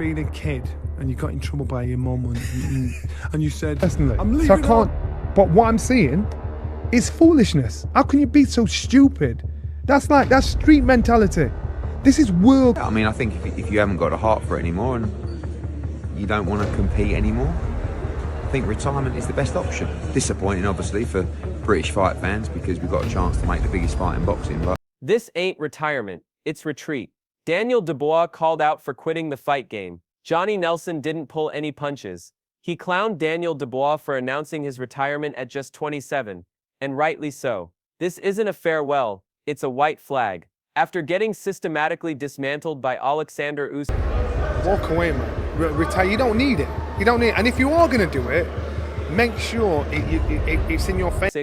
being a kid and you got in trouble by your mum and you said, personally, I'm leaving. So I can't. But what I'm seeing is foolishness. How can you be so stupid? That's street mentality. This is world. I mean, I think if you haven't got a heart for it anymore and you don't want to compete anymore, I think retirement is the best option. Disappointing, obviously, for British fight fans because we've got a chance to make the biggest fight in boxing. But this ain't retirement, it's retreat. Daniel Dubois called out for quitting the fight game. Johnny Nelson didn't pull any punches. He clowned Daniel Dubois for announcing his retirement at just 27, and rightly so. This isn't a farewell, it's a white flag. After getting systematically dismantled by Alexander Usyk. Walk away, man. Retire. You don't need it. You don't need it. And if you are going to do it, make sure it's in your face.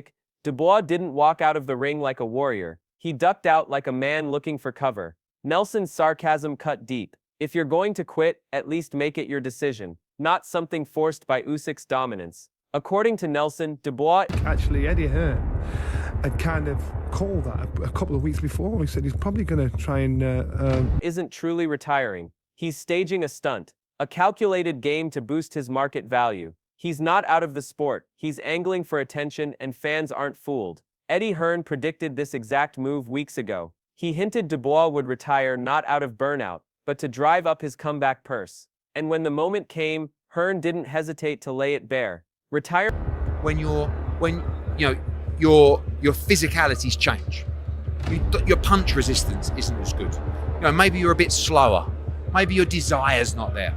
Dubois didn't walk out of the ring like a warrior. He ducked out like a man looking for cover. Nelson's sarcasm cut deep. If you're going to quit, at least make it your decision, not something forced by Usyk's dominance. According to Nelson, Dubois... Actually, Eddie Hearn had kind of called that a couple of weeks before. He said he's probably going to try and... isn't truly retiring. He's staging a stunt, a calculated game to boost his market value. He's not out of the sport. He's angling for attention and fans aren't fooled. Eddie Hearn predicted this exact move weeks ago. He hinted Dubois would retire not out of burnout, but to drive up his comeback purse. And when the moment came, Hearn didn't hesitate to lay it bare. Retire. when your physicalities change, your punch resistance isn't as good. Maybe you're a bit slower. Maybe your desire's not there.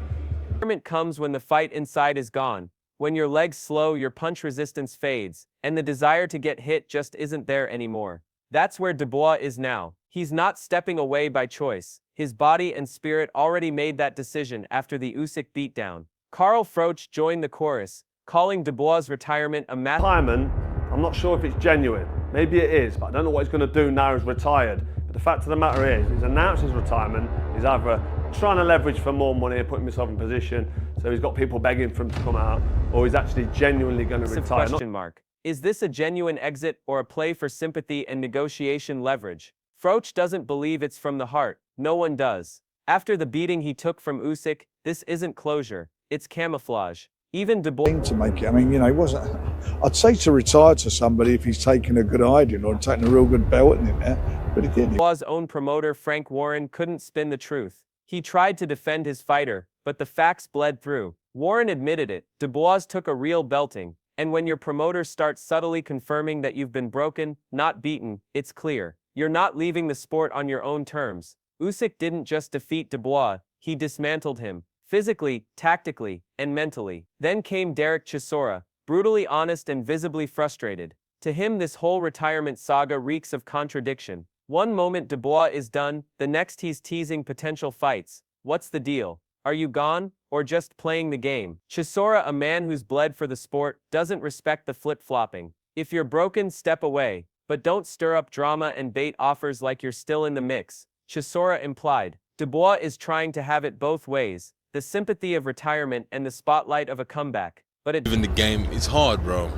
Retirement comes when the fight inside is gone. When your legs slow, your punch resistance fades, and the desire to get hit just isn't there anymore. That's where Dubois is now. He's not stepping away by choice. His body and spirit already made that decision after the Usyk beatdown. Carl Froch joined the chorus, calling Dubois' retirement a retirement. I'm not sure if it's genuine. Maybe it is, but I don't know what he's going to do now he's retired. But the fact of the matter is, he's announced his retirement. He's either trying to leverage for more money, putting himself in position, so he's got people begging for him to come out, or he's actually genuinely going to retire. Question mark. Is this a genuine exit or a play for sympathy and negotiation leverage? Froch doesn't believe it's from the heart. No one does. After the beating he took from Usyk, this isn't closure. It's camouflage. Even Dubois... to make it. I mean, he wasn't... I'd say to retire to somebody if he's taken a good hiding or taken a real good belt in there, but he didn't. Dubois' own promoter, Frank Warren, couldn't spin the truth. He tried to defend his fighter, but the facts bled through. Warren admitted it. Dubois took a real belting. And when your promoter starts subtly confirming that you've been broken, not beaten, it's clear. You're not leaving the sport on your own terms. Usyk didn't just defeat Dubois, he dismantled him. Physically, tactically, and mentally. Then came Derek Chisora, brutally honest and visibly frustrated. To him, this whole retirement saga reeks of contradiction. One moment Dubois is done, the next he's teasing potential fights. What's the deal? Are you gone, or just playing the game? Chisora, a man who's bled for the sport, doesn't respect the flip-flopping. If you're broken, step away, but don't stir up drama and bait offers like you're still in the mix, Chisora implied. Dubois is trying to have it both ways. The sympathy of retirement and the spotlight of a comeback. But in the game, it's hard, bro.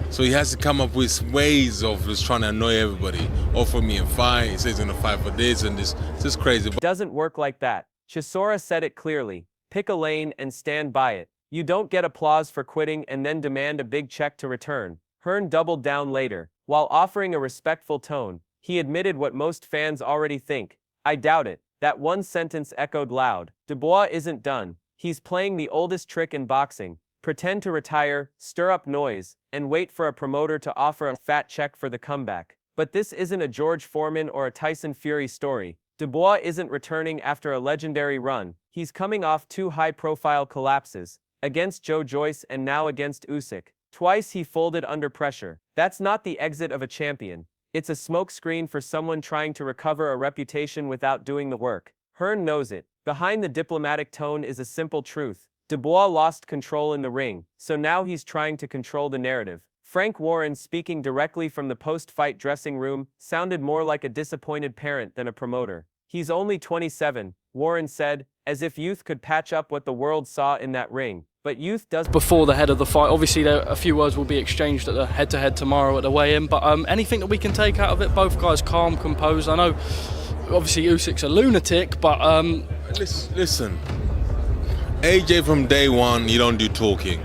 So he has to come up with ways of just trying to annoy everybody. Offer me a fight, he says he's gonna fight for this and this. It's just crazy. It doesn't work like that. Chisora said it clearly. Pick a lane and stand by it. You don't get applause for quitting and then demand a big check to return. Hearn doubled down later. While offering a respectful tone, he admitted what most fans already think. I doubt it. That one sentence echoed loud. Dubois isn't done. He's playing the oldest trick in boxing. Pretend to retire, stir up noise, and wait for a promoter to offer a fat check for the comeback. But this isn't a George Foreman or a Tyson Fury story. Dubois isn't returning after a legendary run. He's coming off two high-profile collapses, against Joe Joyce and now against Usyk. Twice he folded under pressure. That's not the exit of a champion. It's a smokescreen for someone trying to recover a reputation without doing the work. Hearn knows it. Behind the diplomatic tone is a simple truth. Dubois lost control in the ring, so now he's trying to control the narrative. Frank Warren, speaking directly from the post-fight dressing room, sounded more like a disappointed parent than a promoter. He's only 27, Warren said, as if youth could patch up what the world saw in that ring. But youth does... Before the head of the fight, obviously a few words will be exchanged at the head-to-head tomorrow at the weigh-in, but anything that we can take out of it, both guys calm, composed. I know, obviously Usyk's a lunatic, but... Listen, AJ from day one, you don't do talking.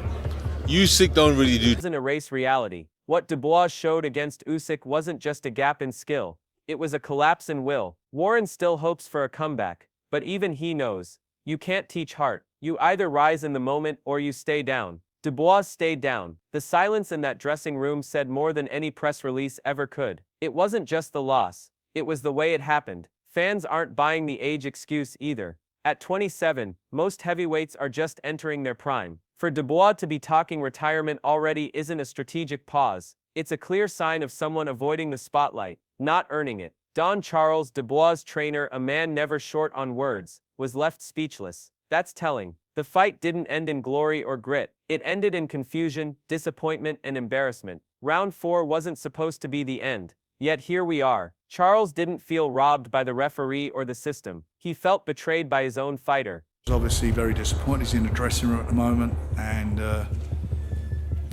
Usyk don't really do. Doesn't erase reality. What Dubois showed against Usyk wasn't just a gap in skill. It was a collapse in will. Warren still hopes for a comeback, but even he knows. You can't teach heart. You either rise in the moment or you stay down. Dubois stayed down. The silence in that dressing room said more than any press release ever could. It wasn't just the loss. It was the way it happened. Fans aren't buying the age excuse either. At 27, most heavyweights are just entering their prime. For Dubois to be talking retirement already isn't a strategic pause. It's a clear sign of someone avoiding the spotlight, not earning it. Don Charles, Dubois' trainer, a man never short on words, was left speechless. That's telling. The fight didn't end in glory or grit. It ended in confusion, disappointment, and embarrassment. Round 4 wasn't supposed to be the end. Yet here we are. Charles didn't feel robbed by the referee or the system. He felt betrayed by his own fighter. He's obviously very disappointed. He's in the dressing room at the moment, and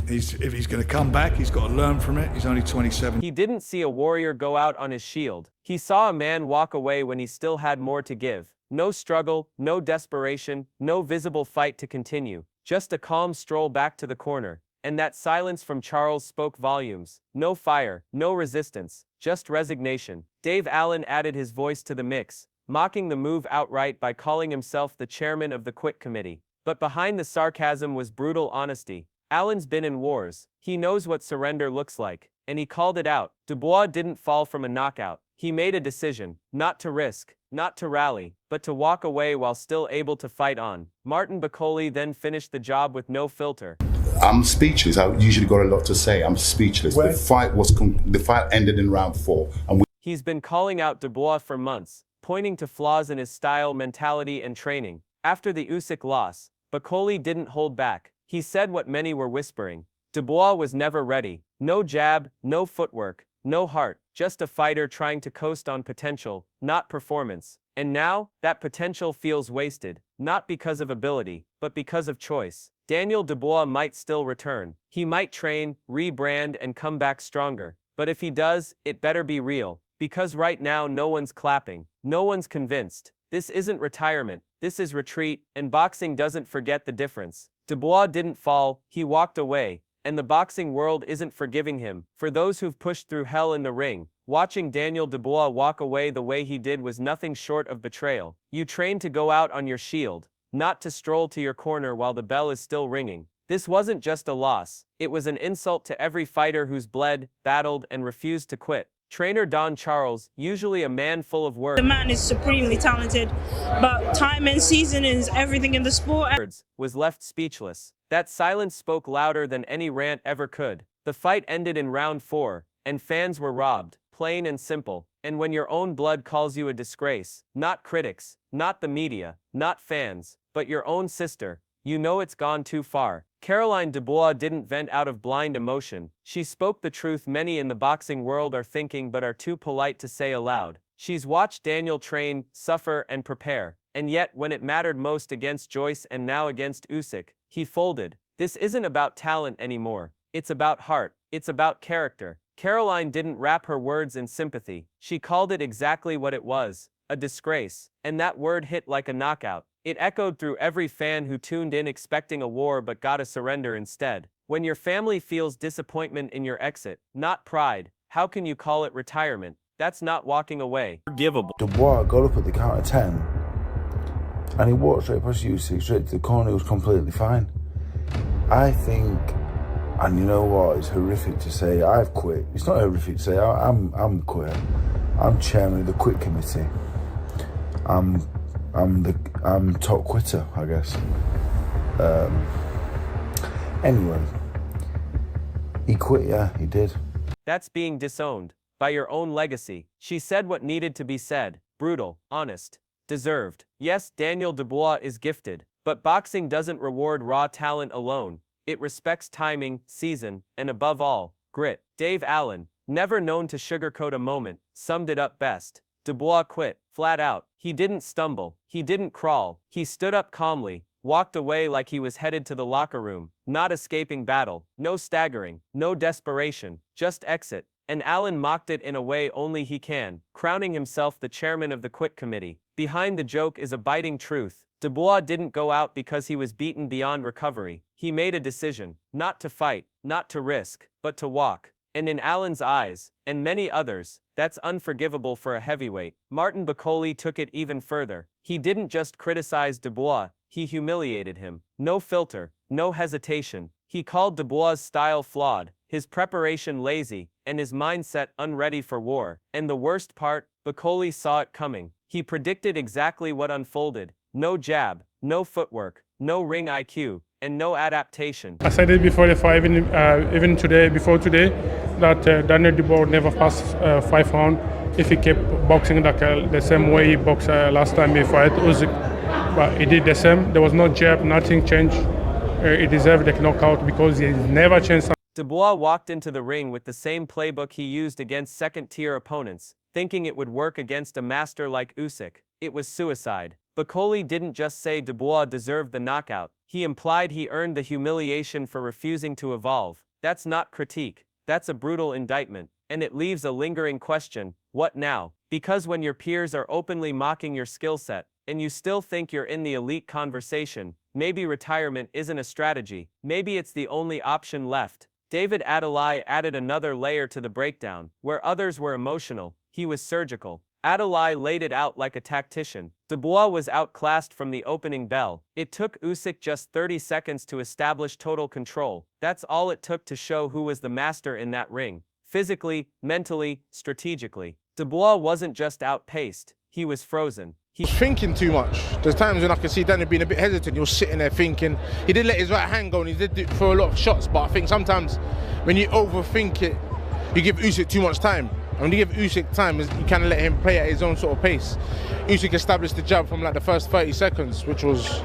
if he's going to come back, he's got to learn from it. He's only 27. He didn't see a warrior go out on his shield. He saw a man walk away when he still had more to give. No struggle, no desperation, no visible fight to continue. Just a calm stroll back to the corner. And that silence from Charles spoke volumes. No fire, no resistance, just resignation. Dave Allen added his voice to the mix, mocking the move outright by calling himself the chairman of the Quit Committee. But behind the sarcasm was brutal honesty. Allen's been in wars. He knows what surrender looks like, and he called it out. Dubois didn't fall from a knockout. He made a decision, not to risk, not to rally, but to walk away while still able to fight on. Martin Bakole then finished the job with no filter. I'm speechless. I usually got a lot to say. I'm speechless. The fight ended in round 4. He's been calling out Dubois for months, pointing to flaws in his style, mentality, and training. After the Usyk loss, Bakole didn't hold back. He said what many were whispering. Dubois was never ready. No jab, no footwork, no heart. Just a fighter trying to coast on potential, not performance. And now, that potential feels wasted, not because of ability, but because of choice. Daniel Dubois might still return. He might train, rebrand, and come back stronger. But if he does, it better be real. Because right now no one's clapping. No one's convinced. This isn't retirement. This is retreat, and boxing doesn't forget the difference. Dubois didn't fall, he walked away. And the boxing world isn't forgiving him. For those who've pushed through hell in the ring, watching Daniel Dubois walk away the way he did was nothing short of betrayal. You trained to go out on your shield, not to stroll to your corner while the bell is still ringing. This wasn't just a loss. It was an insult to every fighter who's bled, battled, and refused to quit. Trainer Don Charles, usually a man full of words, the man is supremely talented, but time and season is everything in the sport. Was left speechless. That silence spoke louder than any rant ever could. The fight ended in round 4, and fans were robbed, plain and simple. And when your own blood calls you a disgrace, not critics, not the media, not fans, but your own sister, you know it's gone too far. Caroline Dubois didn't vent out of blind emotion. She spoke the truth many in the boxing world are thinking but are too polite to say aloud. She's watched Daniel train, suffer, and prepare. And yet, when it mattered most against Joyce and now against Usyk, he folded. This isn't about talent anymore. It's about heart. It's about character. Caroline didn't wrap her words in sympathy. She called it exactly what it was, a disgrace. And that word hit like a knockout. It echoed through every fan who tuned in expecting a war but got a surrender instead. When your family feels disappointment in your exit, not pride, how can you call it retirement? That's not walking away. Forgivable. Dubois got up at the count of 10 and he walked straight past Usyk, straight to the corner. He was completely fine. I think, and you know what, it's horrific to say I've quit. It's not horrific to say I'm quit. I'm chairman of the Quit Committee. I'm top quitter, I guess. Anyway, he quit, yeah, he did. That's being disowned by your own legacy. She said what needed to be said. Brutal, honest, deserved. Yes, Daniel Dubois is gifted, but boxing doesn't reward raw talent alone. It respects timing, season, and above all, grit. Dave Allen, never known to sugarcoat a moment, summed it up best. Dubois quit, flat out. He didn't stumble. He didn't crawl. He stood up calmly, walked away like he was headed to the locker room, not escaping battle, no staggering, no desperation, just exit. And Allen mocked it in a way only he can, crowning himself the chairman of the Quit Committee. Behind the joke is a biting truth. Dubois didn't go out because he was beaten beyond recovery. He made a decision, not to fight, not to risk, but to walk. And in Allen's eyes, and many others, that's unforgivable for a heavyweight. Martin Bakole took it even further. He didn't just criticize Dubois, he humiliated him. No filter, no hesitation. He called Dubois' style flawed, his preparation lazy, and his mindset unready for war. And the worst part, Bakole saw it coming. He predicted exactly what unfolded. No jab, no footwork, no ring IQ, and no adaptation. I said it before the fight, even today, before today, that Daniel Dubois would never pass 5 rounds if he kept boxing like the same way he boxed last time he fought Usyk. But he did the same. There was no jab, nothing changed. He deserved the knockout because he never changed. Dubois walked into the ring with the same playbook he used against second-tier opponents, thinking it would work against a master like Usyk. It was suicide. Bakole didn't just say Dubois deserved the knockout. He implied he earned the humiliation for refusing to evolve. That's not critique. That's a brutal indictment. And it leaves a lingering question: what now? Because when your peers are openly mocking your skill set, and you still think you're in the elite conversation, maybe retirement isn't a strategy. Maybe it's the only option left. David Adeleye added another layer to the breakdown. Where others were emotional, he was surgical. Adeleye laid it out like a tactician. Dubois was outclassed from the opening bell. It took Usyk just 30 seconds to establish total control. That's all it took to show who was the master in that ring. Physically, mentally, strategically. Dubois wasn't just outpaced, he was frozen. He's thinking too much. There's times when I can see Daniel being a bit hesitant. He was sitting there thinking. He did let his right hand go and he did throw a lot of shots, but I think sometimes when you overthink it, you give Usyk too much time. And when you give Usyk time, you kind of let him play at his own sort of pace. Usyk established the jab from like the first 30 seconds, which was,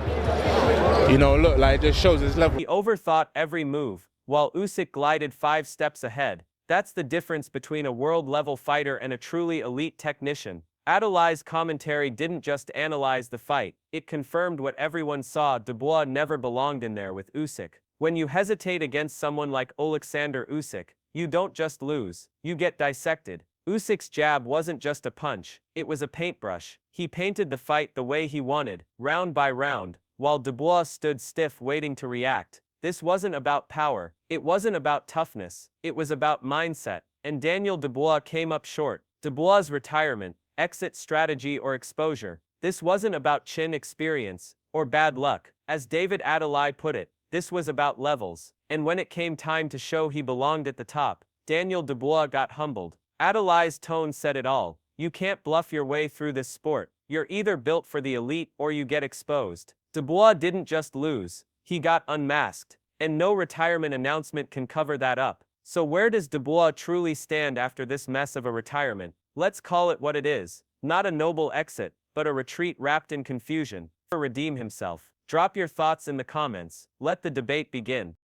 look, like it just shows his level. He overthought every move, while Usyk glided 5 steps ahead. That's the difference between a world-level fighter and a truly elite technician. Adeleye's commentary didn't just analyze the fight, it confirmed what everyone saw: Dubois never belonged in there with Usyk. When you hesitate against someone like Oleksandr Usyk, you don't just lose, you get dissected. Usyk's jab wasn't just a punch, it was a paintbrush. He painted the fight the way he wanted, round by round, while Dubois stood stiff waiting to react. This wasn't about power, it wasn't about toughness, it was about mindset, and Daniel Dubois came up short. Dubois' retirement, exit strategy or exposure. This wasn't about chin experience, or bad luck. As David Adeleye put it, this was about levels. And when it came time to show he belonged at the top, Daniel Dubois got humbled. Adeleye's tone said it all. You can't bluff your way through this sport. You're either built for the elite or you get exposed. Dubois didn't just lose, he got unmasked. And no retirement announcement can cover that up. So where does Dubois truly stand after this mess of a retirement? Let's call it what it is. Not a noble exit, but a retreat wrapped in confusion. To redeem himself. Drop your thoughts in the comments. Let the debate begin.